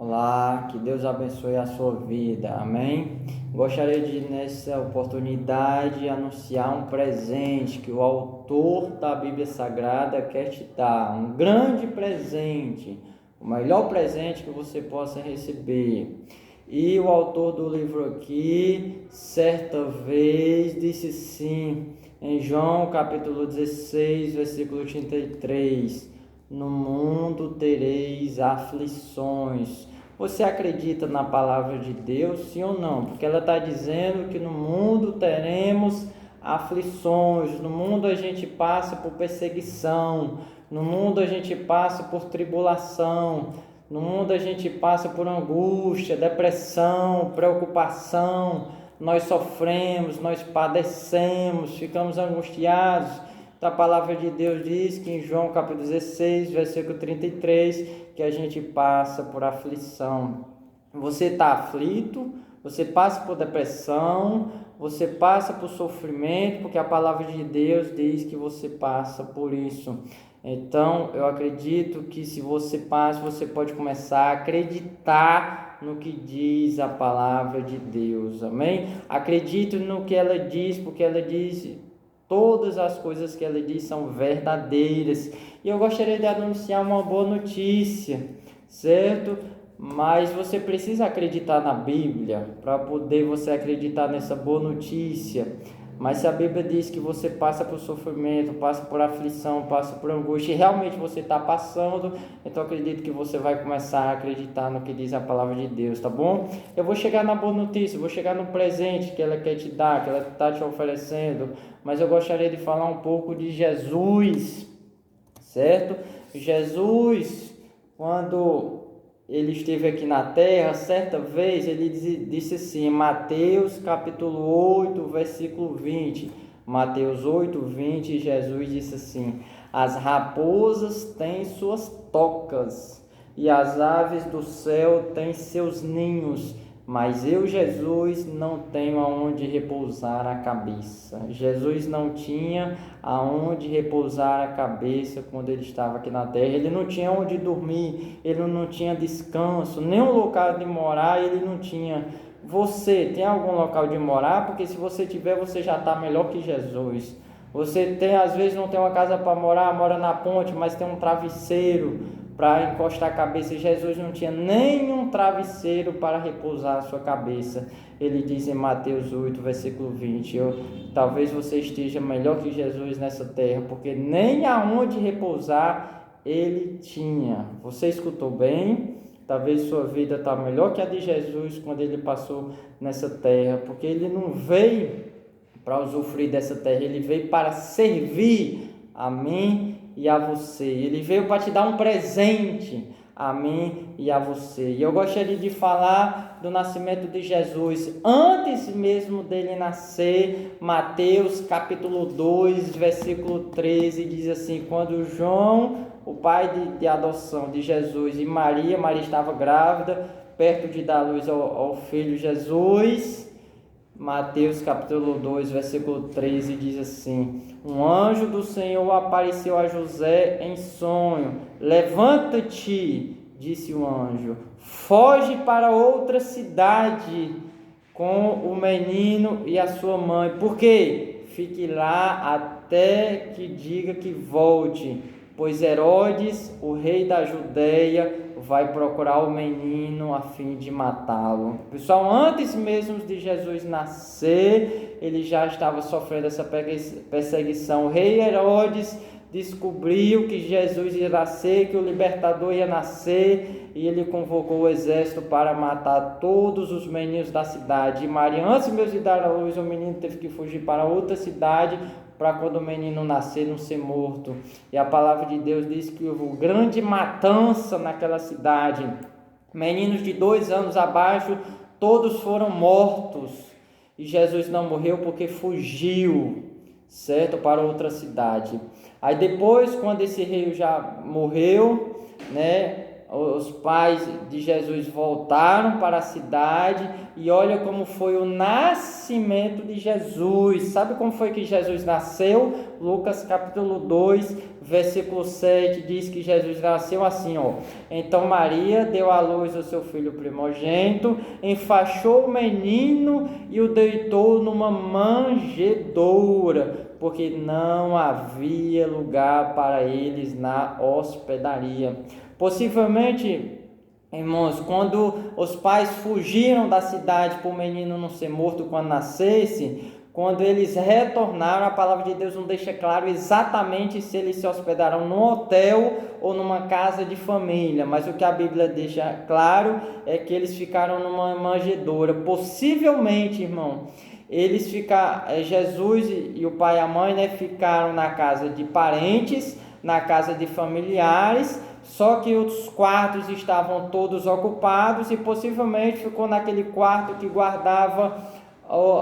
Olá, que Deus abençoe a sua vida, amém? Gostaria de, nessa oportunidade, anunciar um presente que o autor da Bíblia Sagrada quer te dar, um grande presente, o melhor presente que você possa receber. E o autor do livro aqui, certa vez, disse assim, em João capítulo 16, versículo 33, no mundo tereis aflições. Você acredita na palavra de Deus, sim ou não? Porque ela está dizendo que no mundo teremos aflições, no mundo a gente passa por perseguição, no mundo a gente passa por tribulação, no mundo a gente passa por angústia, depressão, preocupação, nós sofremos, nós padecemos, ficamos angustiados. A palavra de Deus diz que em João capítulo 16, versículo 33, que a gente passa por aflição. Você está aflito, você passa por depressão, você passa por sofrimento, porque a palavra de Deus diz que você passa por isso. Então, eu acredito que se você passa, você pode começar a acreditar no que diz a palavra de Deus, amém? Acredite no que ela diz, porque ela diz, todas as coisas que ela diz são verdadeiras. E eu gostaria de anunciar uma boa notícia, certo? Mas você precisa acreditar na Bíblia para poder você acreditar nessa boa notícia. Mas se a Bíblia diz que você passa por sofrimento, passa por aflição, passa por angústia, e realmente você está passando, então acredito que você vai começar a acreditar no que diz a palavra de Deus, tá bom? Eu vou chegar na boa notícia, vou chegar no presente que ela quer te dar, que ela está te oferecendo, mas eu gostaria de falar um pouco de Jesus, certo? Jesus, quando ele esteve aqui na terra, certa vez ele disse assim, Mateus capítulo 8, versículo 20, Mateus 8, 20, Jesus disse assim, as raposas têm suas tocas e as aves do céu têm seus ninhos, mas eu, Jesus, não tenho aonde repousar a cabeça. Jesus não tinha aonde repousar a cabeça quando ele estava aqui na terra. Ele não tinha onde dormir, ele não tinha descanso, nem um local de morar ele não tinha. Você tem algum local de morar? Porque se você tiver, você já está melhor que Jesus. Você tem, às vezes não tem uma casa para morar, mora na ponte, mas tem um travesseiro para encostar a cabeça. Jesus não tinha nenhum travesseiro para repousar a sua cabeça. Ele diz em Mateus 8, versículo 20, talvez você esteja melhor que Jesus nessa terra, porque nem aonde repousar ele tinha. Você escutou bem? Talvez sua vida está melhor que a de Jesus quando ele passou nessa terra, porque ele não veio para usufruir dessa terra, ele veio para servir a mim e a você. Ele veio para te dar um presente a mim e a você. E eu gostaria de falar do nascimento de Jesus. Antes mesmo dele nascer, Mateus capítulo 2, versículo 13, diz assim, quando João, o pai de adoção de Jesus, e Maria estava grávida, perto de dar luz ao filho Jesus, Mateus capítulo 2, versículo 13 diz assim, um anjo do Senhor apareceu a José em sonho, levanta-te, disse o anjo, foge para outra cidade com o menino e a sua mãe, por quê? Fique lá até que diga que volte, pois Herodes, o rei da Judeia, vai procurar o menino a fim de matá-lo. Pessoal, antes mesmo de Jesus nascer, ele já estava sofrendo essa perseguição. O rei Herodes descobriu que Jesus ia nascer, que o libertador ia nascer, e ele convocou o exército para matar todos os meninos da cidade. E Maria, antes mesmo de dar a luz, o menino teve que fugir para outra cidade, para quando o menino nascer não ser morto. E a palavra de Deus diz que houve grande matança naquela cidade. Meninos de 2 anos abaixo, todos foram mortos. E Jesus não morreu porque fugiu, certo? Para outra cidade. Aí depois, quando esse rei já morreu, né? Os pais de Jesus voltaram para a cidade e olha como foi o nascimento de Jesus. Sabe como foi que Jesus nasceu? Lucas capítulo 2, versículo 7, diz que Jesus nasceu assim, ó. Então Maria deu à luz o seu filho primogênito, enfaixou o menino e o deitou numa manjedoura, porque não havia lugar para eles na hospedaria. Possivelmente, irmãos, quando os pais fugiram da cidade para o menino não ser morto quando nascesse, quando eles retornaram, a palavra de Deus não deixa claro exatamente se eles se hospedaram num hotel ou numa casa de família, mas o que a Bíblia deixa claro é que eles ficaram numa manjedoura. Possivelmente, irmão, Jesus e o pai e a mãe, né, ficaram na casa de parentes, na casa de familiares, só que os quartos estavam todos ocupados e possivelmente ficou naquele quarto que guardava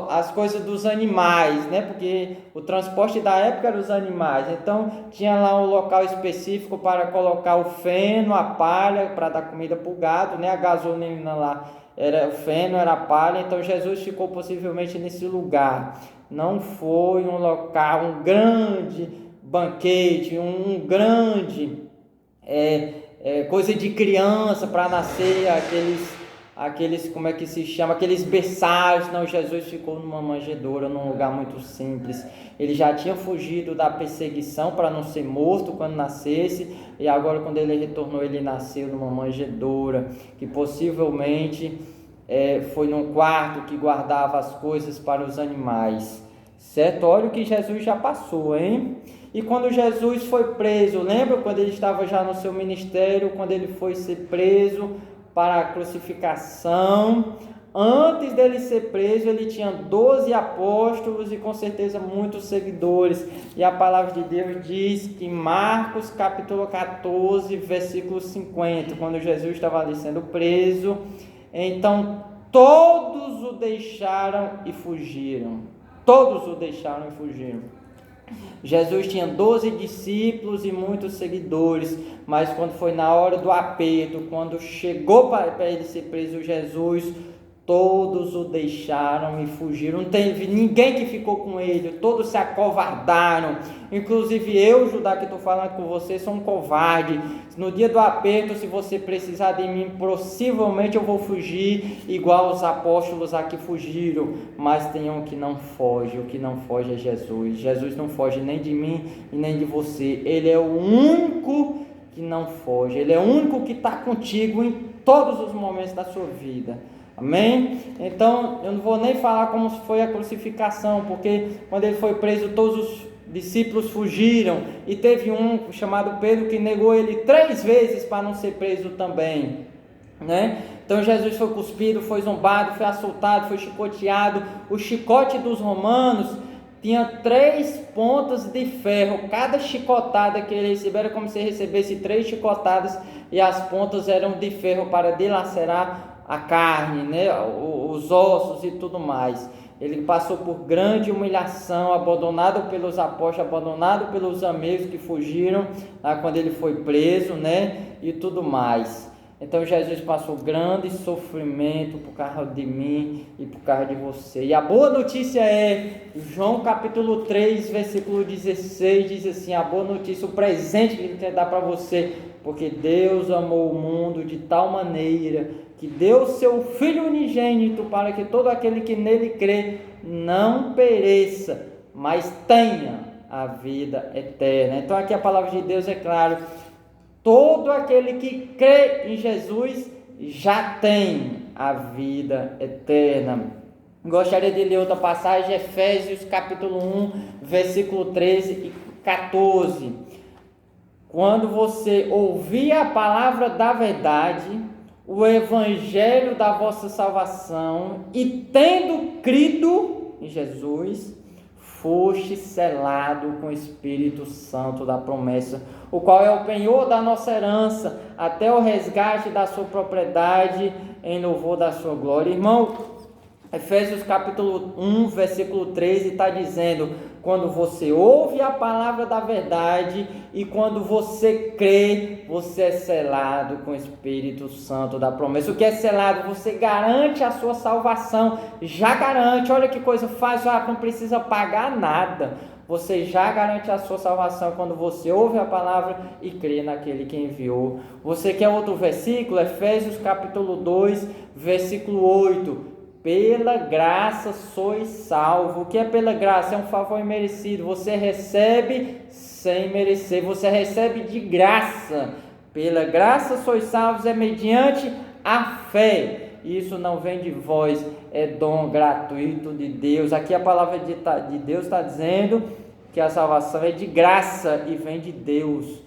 as coisas dos animais, né? Porque o transporte da época era os animais, então tinha lá um local específico para colocar o feno, a palha para dar comida para o gado, né? A gasolina lá era o feno, era a palha, então Jesus ficou possivelmente nesse lugar. Não foi um local, um grande banquete, um grande coisa de criança para nascer aqueles, como é que se chama, aqueles berçários. Não, Jesus ficou numa manjedoura, num lugar muito simples. Ele já tinha fugido da perseguição para não ser morto quando nascesse, e agora quando ele retornou, ele nasceu numa manjedoura, que possivelmente foi num quarto que guardava as coisas para os animais, certo? Olha o que Jesus já passou, hein? E quando Jesus foi preso, lembra quando ele estava já no seu ministério, quando ele foi ser preso para a crucificação? Antes dele ser preso, ele tinha 12 apóstolos e com certeza muitos seguidores. E a palavra de Deus diz que em Marcos capítulo 14, versículo 50, quando Jesus estava ali sendo preso, então todos o deixaram e fugiram. Todos o deixaram e fugiram. Jesus tinha 12 discípulos e muitos seguidores, mas quando foi na hora do aperto, quando chegou para ele ser preso, Jesus, todos o deixaram e fugiram. Não teve ninguém que ficou com ele, todos se acovardaram. Inclusive eu, Judá, que estou falando com você, sou um covarde. No dia do aperto, se você precisar de mim, possivelmente eu vou fugir, igual os apóstolos aqui fugiram. Mas tem um que não foge, o que não foge é Jesus. Jesus não foge nem de mim e nem de você. Ele é o único que não foge, ele é o único que está contigo em todos os momentos da sua vida. Amém? Então, eu não vou nem falar como foi a crucificação, porque quando ele foi preso, todos os discípulos fugiram, e teve um chamado Pedro que negou ele 3 vezes para não ser preso também, né? Então Jesus foi cuspido, foi zombado, foi açoitado, foi chicoteado. O chicote dos romanos tinha 3 pontas de ferro. Cada chicotada que ele recebia era como se recebesse 3 chicotadas, e as pontas eram de ferro para dilacerar a carne, né? Os ossos e tudo mais. Ele passou por grande humilhação, abandonado pelos apóstolos, abandonado pelos amigos que fugiram quando ele foi preso, né? E tudo mais. Então Jesus passou grande sofrimento por causa de mim e por causa de você. E a boa notícia é, João capítulo 3, versículo 16, diz assim: a boa notícia, o presente que ele quer dar para você, porque Deus amou o mundo de tal maneira que deu seu Filho unigênito, para que todo aquele que nele crê não pereça, mas tenha a vida eterna. Então aqui a palavra de Deus é claro: todo aquele que crê em Jesus já tem a vida eterna. Gostaria de ler outra passagem, Efésios capítulo 1, versículo 13 e 14. Quando você ouvir a palavra da verdade, o evangelho da vossa salvação, e tendo crido em Jesus, foste selado com o Espírito Santo da promessa, o qual é o penhor da nossa herança, até o resgate da sua propriedade, em louvor da sua glória. Irmão, Efésios capítulo 1, versículo 13 está dizendo: quando você ouve a palavra da verdade e quando você crê, você é selado com o Espírito Santo da promessa. O que é selado? Você garante a sua salvação, já garante. Olha que coisa fácil, não precisa pagar nada. Você já garante a sua salvação quando você ouve a palavra e crê naquele que enviou. Você quer outro versículo? Efésios capítulo 2, versículo 8. Pela graça sois salvo. O que é pela graça? É um favor imerecido. Você recebe sem merecer. Você recebe de graça. Pela graça sois salvos é mediante a fé. Isso não vem de vós, é dom gratuito de Deus. Aqui a palavra de Deus está dizendo que a salvação é de graça e vem de Deus.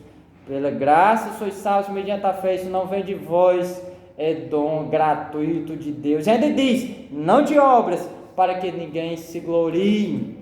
Pela graça sois salvos mediante a fé. Isso não vem de vós, é dom gratuito de Deus. E ainda diz, não de obras, para que ninguém se glorie.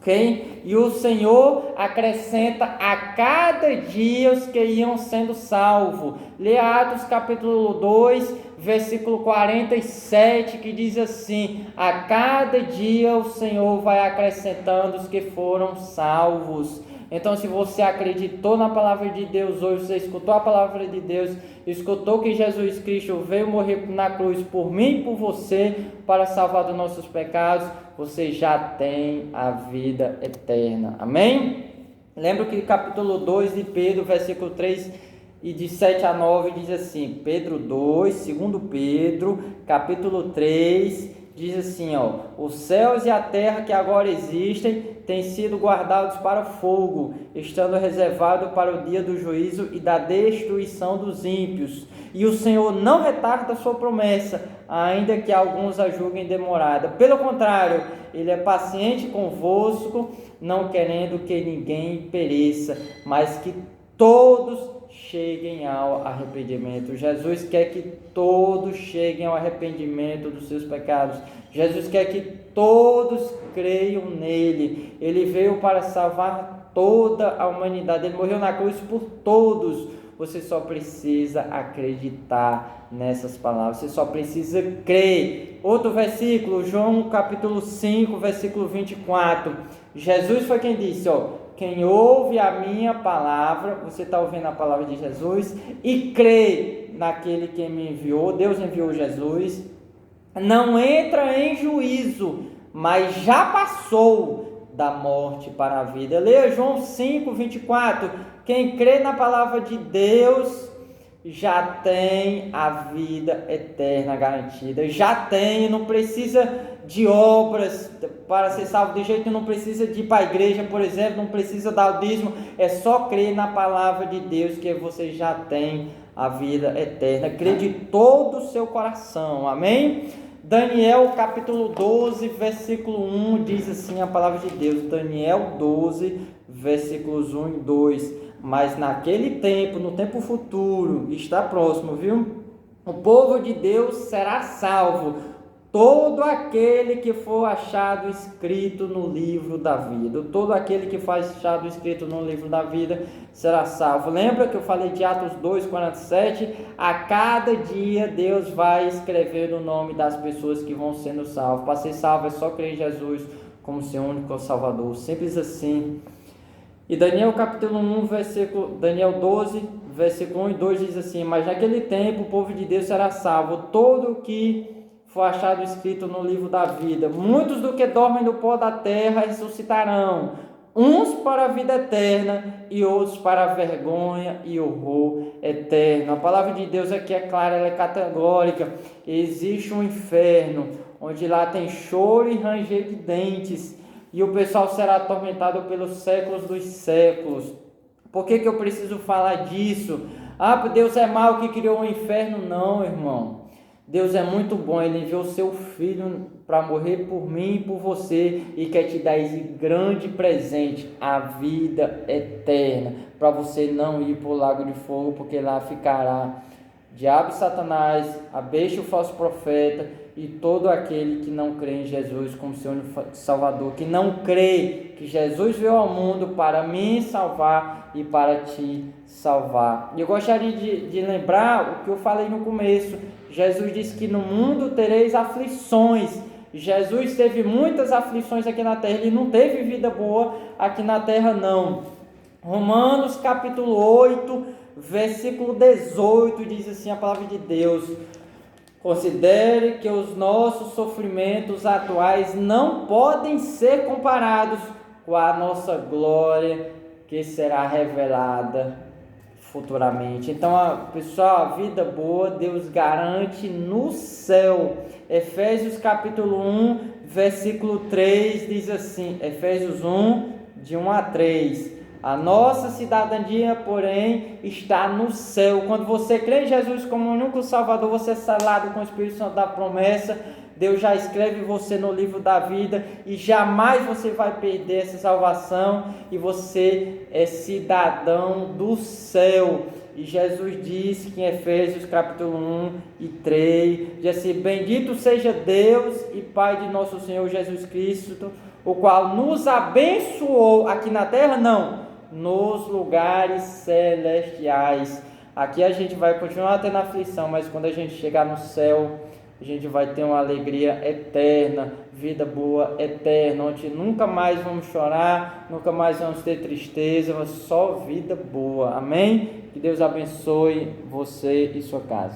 Okay? E o Senhor acrescenta a cada dia os que iam sendo salvos. Leia Atos capítulo 2, versículo 47, que diz assim: a cada dia o Senhor vai acrescentando os que foram salvos. Então, se você acreditou na palavra de Deus hoje, você escutou a palavra de Deus, escutou que Jesus Cristo veio morrer na cruz por mim e por você, para salvar dos nossos pecados, você já tem a vida eterna. Amém? Lembra que capítulo 2 de Pedro, versículo 3 e de 7 a 9, diz assim, Pedro 2, 2 Pedro, capítulo 3, diz assim, os céus e a terra que agora existem têm sido guardados para fogo, estando reservado para o dia do juízo e da destruição dos ímpios. E o Senhor não retarda a sua promessa, ainda que alguns a julguem demorada. Pelo contrário, Ele é paciente convosco, não querendo que ninguém pereça, mas que todos cheguem ao arrependimento. Jesus quer que todos cheguem ao arrependimento dos seus pecados. Jesus quer que todos creiam nele. Ele veio para salvar toda a humanidade. Ele morreu na cruz por todos. Você só precisa acreditar nessas palavras. Você só precisa crer. Outro versículo, João capítulo 5, versículo 24. Jesus foi quem disse, quem ouve a minha palavra, você está ouvindo a palavra de Jesus, e crê naquele que me enviou, Deus enviou Jesus, não entra em juízo, mas já passou da morte para a vida. Leia João 5, 24, quem crê na palavra de Deus, já tem a vida eterna garantida, já tem, não precisa de obras para ser salvo, de jeito que não precisa de ir para a igreja, por exemplo, não precisa dar o dízimo, é só crer na palavra de Deus que você já tem a vida eterna, crê de todo o seu coração, amém? Daniel capítulo 12, versículo 1, diz assim a palavra de Deus, Daniel 12, versículos 1 e 2, mas naquele tempo, no tempo futuro, está próximo, viu? O povo de Deus será salvo, todo aquele que for achado escrito no livro da vida. Todo aquele que for achado escrito no livro da vida será salvo. Lembra que eu falei de Atos 2:47? A cada dia Deus vai escrever o nome das pessoas que vão sendo salvas. Para ser salvo é só crer em Jesus como seu único Salvador. Simples assim. E Daniel capítulo 1, Daniel 12, versículo 1 e 2 diz assim: mas naquele tempo o povo de Deus será salvo, todo o que for achado escrito no livro da vida. Muitos do que dormem no pó da terra ressuscitarão, uns para a vida eterna e outros para a vergonha e horror eterno. A palavra de Deus aqui é clara, ela é categórica. Existe um inferno, onde lá tem choro e ranger de dentes, e o pessoal será atormentado pelos séculos dos séculos. Por que eu preciso falar disso? Deus é mau que criou o inferno? Não, irmão. Deus é muito bom, Ele enviou seu Filho para morrer por mim e por você, e quer te dar esse grande presente, a vida eterna, para você não ir para o lago de fogo, porque lá ficará diabo e Satanás, a besta e o falso profeta, e todo aquele que não crê em Jesus como seu único Salvador, que não crê que Jesus veio ao mundo para me salvar e para te salvar. E eu gostaria de lembrar o que eu falei no começo. Jesus disse que no mundo tereis aflições. Jesus teve muitas aflições aqui na terra, ele não teve vida boa aqui na terra não. Romanos capítulo 8, versículo 18, diz assim a palavra de Deus: considere que os nossos sofrimentos atuais não podem ser comparados com a nossa glória que será revelada futuramente. Então, pessoal, a vida boa Deus garante no céu. Efésios capítulo 1, versículo 3 diz assim, Efésios 1, de 1 a 3. A nossa cidadania, porém, está no céu. Quando você crê em Jesus como o único Salvador, você é selado com o Espírito Santo da promessa. Deus já escreve você no livro da vida e jamais você vai perder essa salvação, e você é cidadão do céu. E Jesus disse que em Efésios capítulo 1 e 3, diz assim: bendito seja Deus e Pai de nosso Senhor Jesus Cristo, o qual nos abençoou aqui na terra, não, nos lugares celestiais. Aqui a gente vai continuar tendo aflição, mas quando a gente chegar no céu, a gente vai ter uma alegria eterna, vida boa eterna, onde nunca mais vamos chorar, nunca mais vamos ter tristeza, mas só vida boa. Amém? Que Deus abençoe você e sua casa.